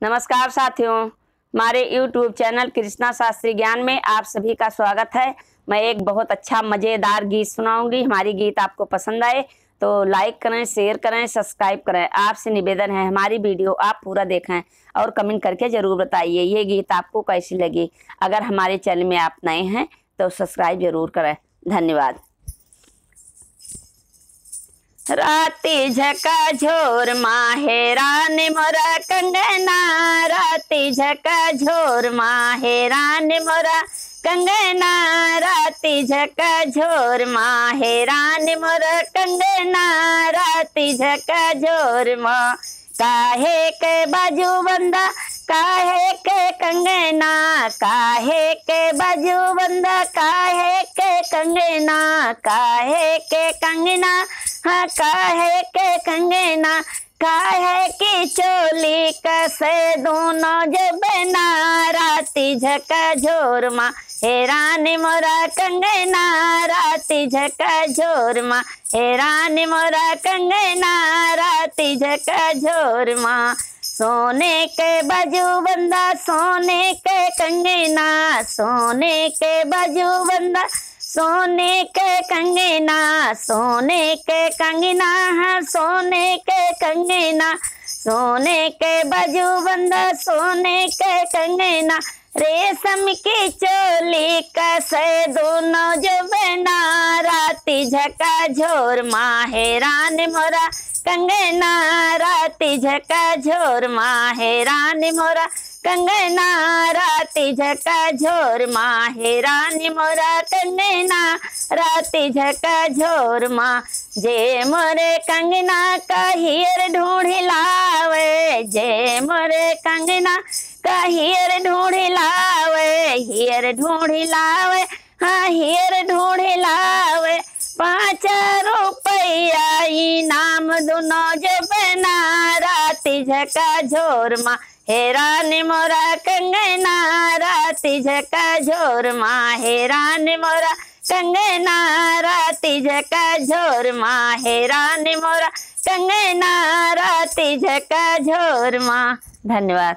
नमस्कार साथियों, हमारे YouTube चैनल कृष्णा शास्त्री ज्ञान में आप सभी का स्वागत है। मैं एक बहुत अच्छा मज़ेदार गीत सुनाऊंगी। हमारी गीत आपको पसंद आए तो लाइक करें, शेयर करें, सब्सक्राइब करें। आपसे निवेदन है हमारी वीडियो आप पूरा देखें और कमेंट करके ज़रूर बताइए ये गीत आपको कैसी लगी। अगर हमारे चैनल में आप नए हैं तो सब्सक्राइब जरूर करें। धन्यवाद। राती झका झोर माहेरान मोरा कंगना, राती झका झोर माहेरान मोरा कंगना, राती झका झोर माहेरान मोरा कंगना, राती झका झोर माँ काहे के बाजू बंदा, काहे के कंगना, काहे के बाजू बंदा, काहे के कंगना, काहे के कंगना, हाँ काहे के कंगना, काहे की चोली कसे दोनों जबना, राती झका झोर माँ हैरान मोरा कंगना, राती झका झोर माँ हैरान मोरा कंगना, राती झका झोर माँ सोने के बाजू बंदा, सोने के कंगना, सोने के बाजू बंदा, सोने के कंगना, सोने के कंगना, हाँ सोने के कंगना, सोने के बाजू बंदा, सोने के कंगना, रेशम की चोली कसे दोनों जबना, राती झका झोर माँ हैरान मोरा कंगना, राती झका झोर माँ हैरान मोरा कंगना, राती झका झोर माँ हैरान मोरा कंगना, राती झका झोर माँ जे मोरे कंगना का हीर ढूंढ लावे, जे मोरे कंगना का हीर ढूंढ लावे, हीर ढूंढ लावे, हाँ हीर ढूंढ लावे, 5 रुपया इनाम दोनों जबना, राती झका झोर माँ हैरान मोरा कंगना, राती झका झोर माँ हैरान मोरा कंगना, राती झका झोर माँ हैरान मोरा कंगना, राती झका झोर माँ। धन्यवाद।